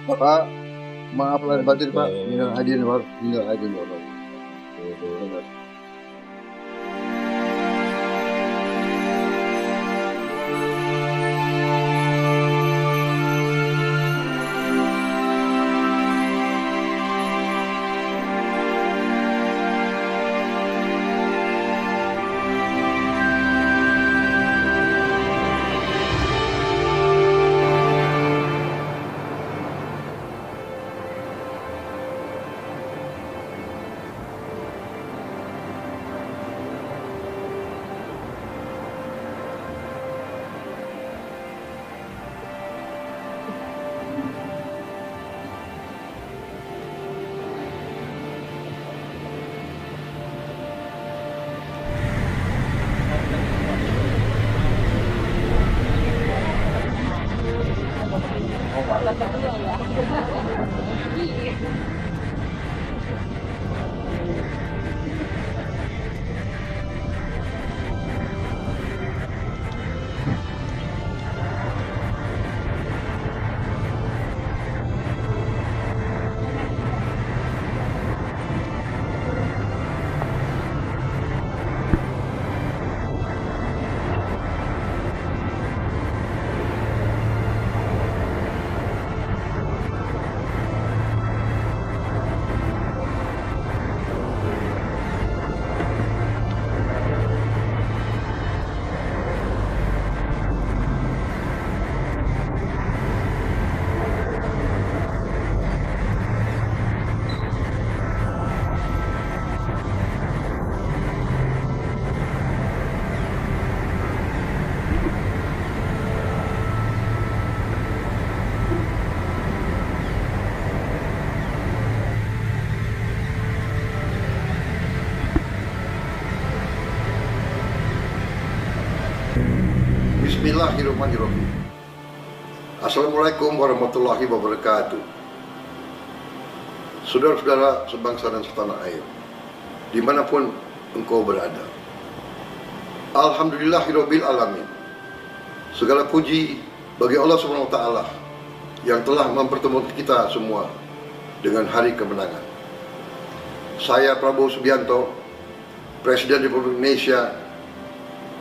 Pak, maaf lahir batin Pak, minal Oke. aidin minal aidin wal Oke. Bismillahirrahmanirrahim. Assalamualaikum warahmatullahi wabarakatuh. Saudara-saudara sebangsa dan setanah air, dimanapun engkau berada, Alhamdulillahirabbil alamin. Segala puji bagi Allah Subhanahu wa taala yang telah mempertemukan kita semua dengan hari kemenangan. Saya Prabowo Subianto, Presiden Republik Indonesia,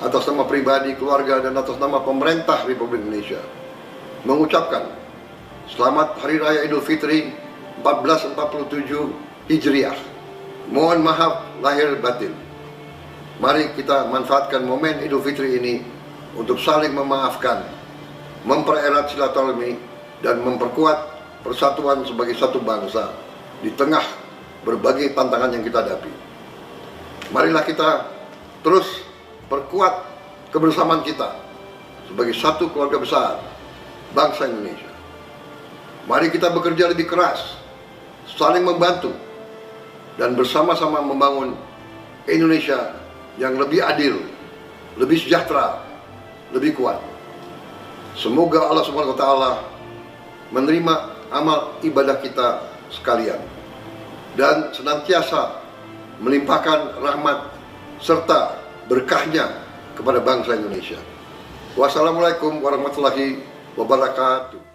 atas nama pribadi, keluarga, dan atas nama pemerintah Republik Indonesia, mengucapkan selamat Hari Raya Idul Fitri 1447 Hijriah. Mohon maaf lahir batin. Mari kita manfaatkan momen Idul Fitri ini untuk saling memaafkan, mempererat silaturahmi, dan memperkuat persatuan sebagai satu bangsa di tengah berbagai tantangan yang kita hadapi. Marilah kita terus perkuat kebersamaan kita sebagai satu keluarga besar bangsa Indonesia. Mari kita bekerja lebih keras, saling membantu, dan bersama-sama membangun Indonesia yang lebih adil, lebih sejahtera, lebih kuat. Semoga Allah Subhanahu wa taala menerima amal ibadah kita sekalian dan senantiasa melimpahkan rahmat serta berkahnya kepada bangsa Indonesia. Wassalamualaikum warahmatullahi wabarakatuh.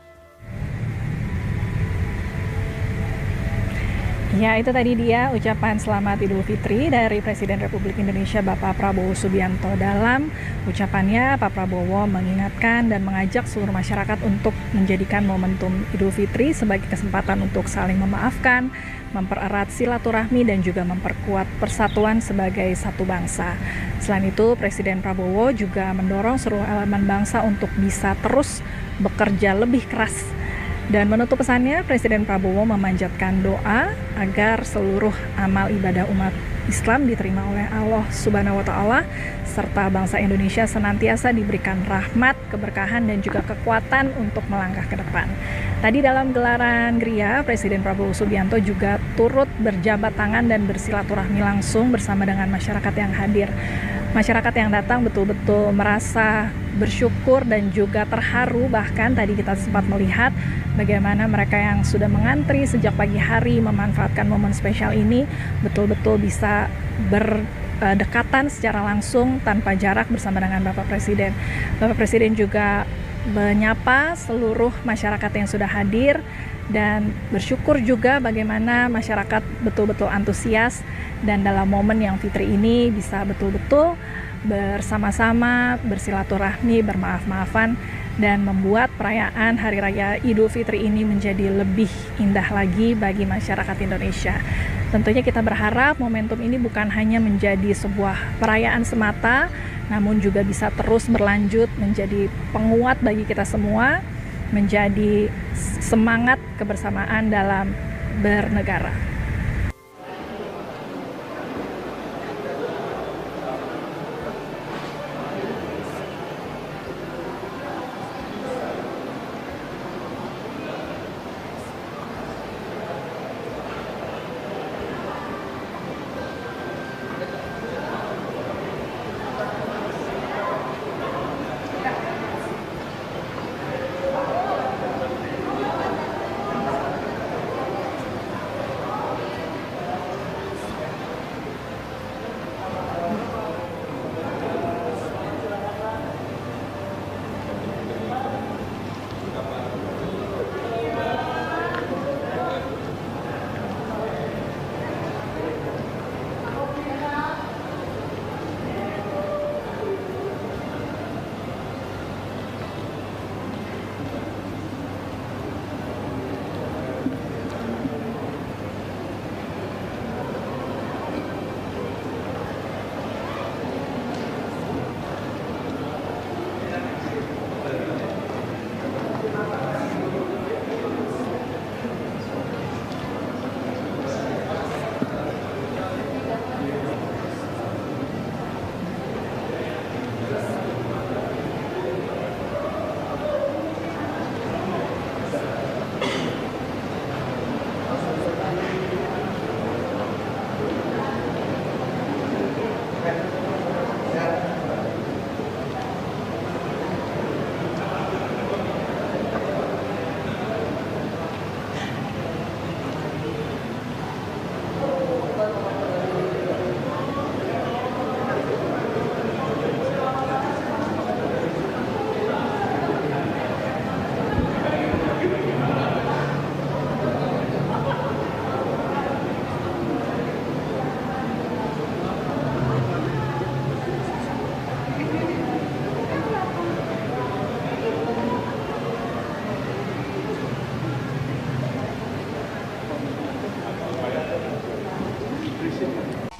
Ya, itu tadi dia ucapan selamat Idul Fitri dari Presiden Republik Indonesia Bapak Prabowo Subianto. Dalam ucapannya, Pak Prabowo mengingatkan dan mengajak seluruh masyarakat untuk menjadikan momentum Idul Fitri sebagai kesempatan untuk saling memaafkan, mempererat silaturahmi, dan juga memperkuat persatuan sebagai satu bangsa. Selain itu, Presiden Prabowo juga mendorong seluruh elemen bangsa untuk bisa terus bekerja lebih keras. Dan menutup pesannya, Presiden Prabowo memanjatkan doa agar seluruh amal ibadah umat Islam diterima oleh Allah Subhanahu wa taala, serta bangsa Indonesia senantiasa diberikan rahmat, keberkahan, dan juga kekuatan untuk melangkah ke depan. Tadi dalam gelaran Gria, Presiden Prabowo Subianto juga turut berjabat tangan dan bersilaturahmi langsung bersama dengan masyarakat yang hadir. Masyarakat yang datang betul-betul merasa bersyukur dan juga terharu. Bahkan tadi kita sempat melihat bagaimana mereka yang sudah mengantri sejak pagi hari memanfaatkan momen spesial ini betul-betul bisa berdekatan secara langsung tanpa jarak bersama dengan Bapak Presiden. Bapak Presiden juga menyapa seluruh masyarakat yang sudah hadir dan bersyukur juga bagaimana masyarakat betul-betul antusias dan dalam momen yang fitri ini bisa betul-betul bersama-sama, bersilaturahmi, bermaaf-maafan dan membuat perayaan Hari Raya Idul Fitri ini menjadi lebih indah lagi bagi masyarakat Indonesia. Tentunya kita berharap momentum ini bukan hanya menjadi sebuah perayaan semata, namun juga bisa terus berlanjut menjadi penguat bagi kita semua, menjadi semangat kebersamaan dalam bernegara.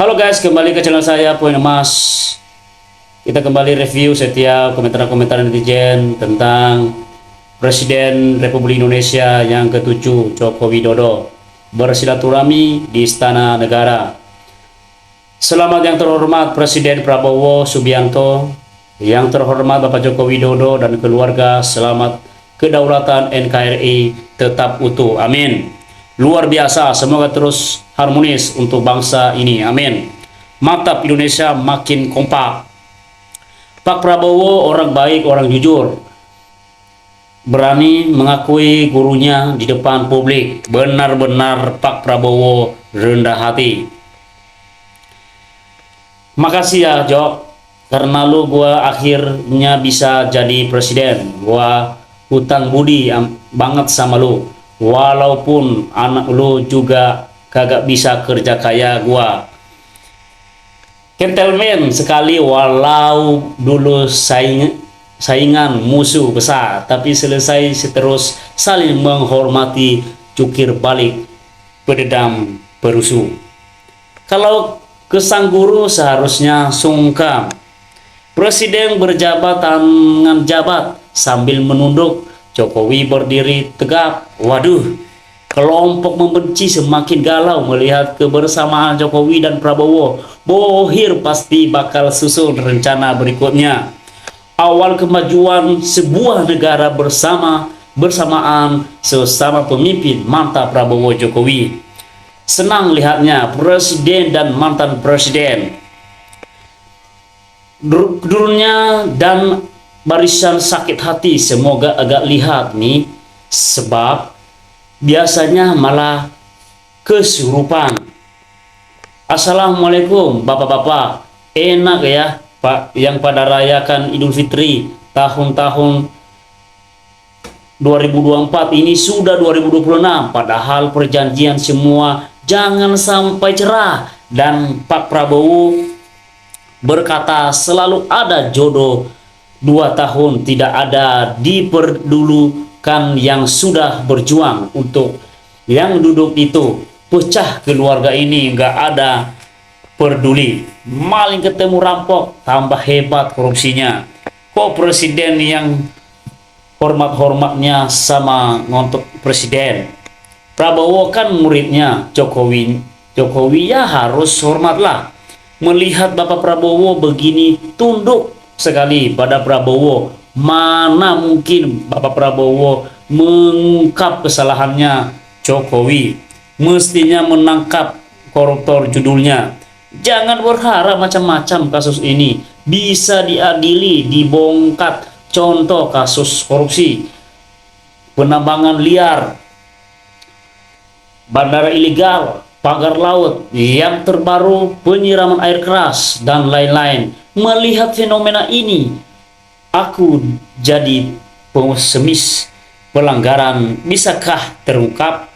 Halo guys, kembali ke channel saya Poin Emas. Kita kembali review setiap komentar-komentar netizen tentang Presiden Republik Indonesia yang ke-7 Joko Widodo bersilaturahmi di Istana Negara. Selamat yang terhormat Presiden Prabowo Subianto, yang terhormat Bapak Joko Widodo dan keluarga, selamat kedaulatan NKRI tetap utuh. Amin. Luar biasa, semoga terus harmonis untuk bangsa ini. Amin. Mantap, Indonesia makin kompak. Pak Prabowo orang baik, orang jujur. Berani mengakui gurunya di depan publik. Benar-benar Pak Prabowo rendah hati. Makasih ya Jok, karena lu gua akhirnya bisa jadi presiden. Gua hutang budi banget sama lu. Walaupun anak lu juga kagak bisa kerja kayak gua. Gentleman sekali, walau dulu saingan musuh besar, tapi selesai seterus saling menghormati, jukir balik pededam perusuh. Kalau ke sang guru seharusnya sungkan. Presiden berjabat tangan jabat sambil menunduk. Jokowi berdiri tegap. Waduh, kelompok membenci semakin galau melihat kebersamaan Jokowi dan Prabowo. Bohir pasti bakal susun rencana berikutnya. Awal kemajuan sebuah negara bersamaan sesama pemimpin. Mantap Prabowo Jokowi. Senang lihatnya presiden dan mantan presiden. Dulunya dan barisan sakit hati, semoga agak lihat nih, sebab biasanya malah kesurupan. Assalamualaikum bapak-bapak, enak ya Pak yang pada rayakan Idul Fitri tahun-tahun 2024 ini sudah 2026, padahal perjanjian semua jangan sampai cerah. Dan Pak Prabowo berkata selalu ada jodoh 2 tahun, tidak ada diperdulukan yang sudah berjuang untuk yang duduk itu. Pecah keluarga ini, nggak ada peduli. Maling ketemu rampok, tambah hebat korupsinya. Kok presiden yang hormat-hormatnya sama ngontok presiden? Prabowo kan muridnya Jokowi ya harus hormatlah. Melihat Bapak Prabowo begini, tunduk sekali pada Prabowo. Mana mungkin Bapak Prabowo mengungkap kesalahannya Jokowi. Mestinya menangkap koruptor judulnya. Jangan berharap macam-macam kasus ini bisa diadili, dibongkar. Contoh kasus korupsi, penambangan liar, bandara ilegal, pagar laut, yang terbaru penyiraman air keras, dan lain-lain. Melihat fenomena ini, aku jadi pesimis. Pelanggaran bisakah terungkap?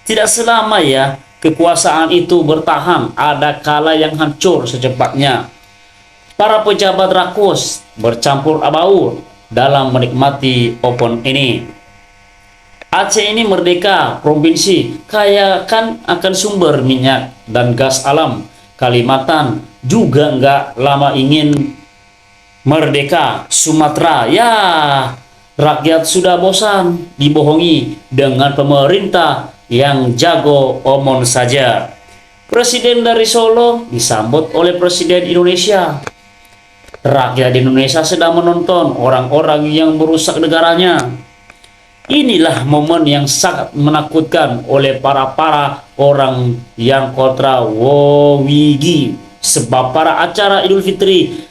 Tidak selama ya kekuasaan itu bertahan, ada kala yang hancur secepatnya. Para pejabat rakus bercampur abaur dalam menikmati open ini. Aceh ini merdeka, provinsi kaya kan akan sumber minyak dan gas alam. Kalimantan juga nggak lama ingin merdeka. Sumatera, ya rakyat sudah bosan dibohongi dengan pemerintah yang jago omong saja. Presiden dari Solo disambut oleh Presiden Indonesia. Rakyat Indonesia sedang menonton orang-orang yang merusak negaranya. Inilah momen yang sangat menakutkan oleh para orang yang kontra Wowigi. Sebab para acara Idul Fitri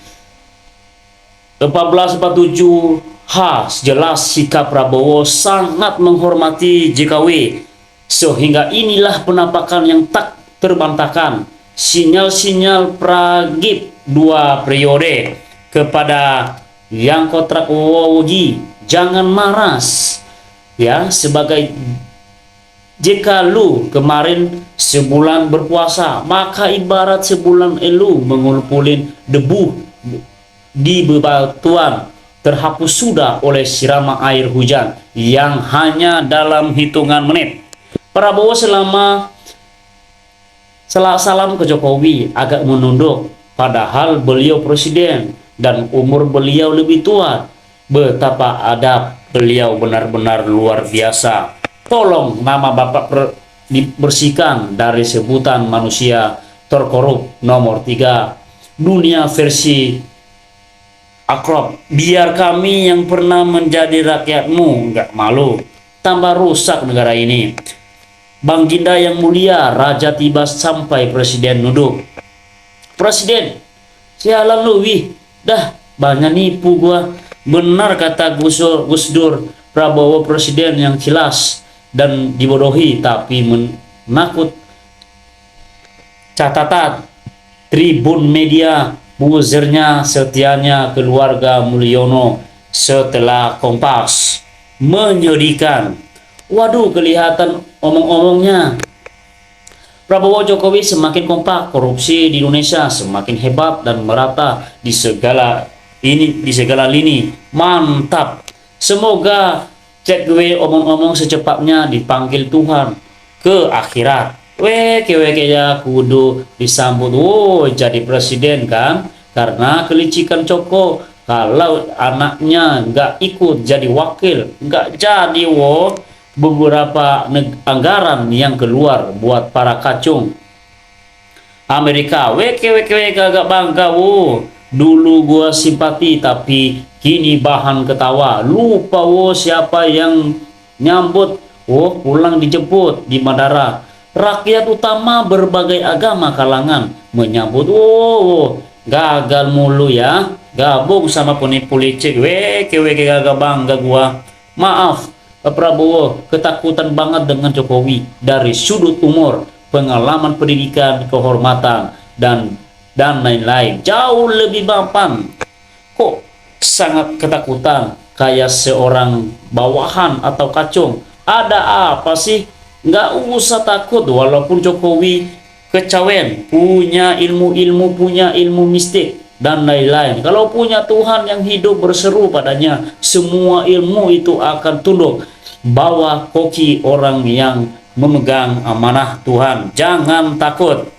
1447 jelas sikap Prabowo sangat menghormati JKW. Sehingga inilah penampakan yang tak terbantahkan. Sinyal-sinyal pragip 2 periode kepada yang kontrak Wowogi. Jangan maras ya, sebagai jika lu kemarin sebulan berpuasa, maka ibarat sebulan lu mengumpulin debu di bebatuan, terhapus sudah oleh siraman air hujan yang hanya dalam hitungan menit. Prabowo salam ke Jokowi agak menunduk, padahal beliau presiden dan umur beliau lebih tua. Betapa adab beliau benar-benar luar biasa. Tolong nama Bapak dibersihkan dari sebutan manusia terkorup nomor 3 dunia versi akrab. Biar kami yang pernah menjadi rakyatmu nggak malu, tambah rusak negara ini. Bang Ginda yang mulia, raja tiba sampai presiden nuduk. Presiden, sialan lu wih, dah banyak nipu gua. Benar kata Gus Dur, Prabowo presiden yang jelas dan dibodohi tapi menakut. Catatan Tribun Media, buzernya setianya keluarga Mulyono setelah Kompas. Menyedihkan. Waduh, kelihatan omong-omongnya. Prabowo Jokowi semakin kompak, korupsi di Indonesia semakin hebat dan merata di segala lini. Mantap. Semoga cek gue omong-omong secepatnya dipanggil Tuhan ke akhirat. Weke ya kudu disambut. Jadi presiden kan? Karena kelicikan Joko. Kalau anaknya nggak ikut jadi wakil, nggak jadi beberapa anggaran yang keluar buat para kacung Amerika. Weke agak bangga. Dulu gua simpati tapi kini bahan ketawa. Lupa siapa yang nyambut. Pulang dijemput di bandara. Rakyat utama berbagai agama kalangan menyambut. Gagal mulu ya. Gabung sama penipu licik. Weke agak bangga gua. Maaf Pak Prabowo, ketakutan banget dengan Jokowi dari sudut umur, pengalaman pendidikan, kehormatan, dan lain-lain. Jauh lebih mapan. Kok sangat ketakutan? kayak seorang bawahan atau kacung. Ada apa sih? Nggak usah takut, walaupun Jokowi kecawen, punya ilmu-ilmu, punya ilmu mistik dan lain-lain. Kalau punya Tuhan yang hidup berseru padanya, semua ilmu itu akan tunduk bawah kaki orang yang memegang amanah Tuhan. Jangan takut.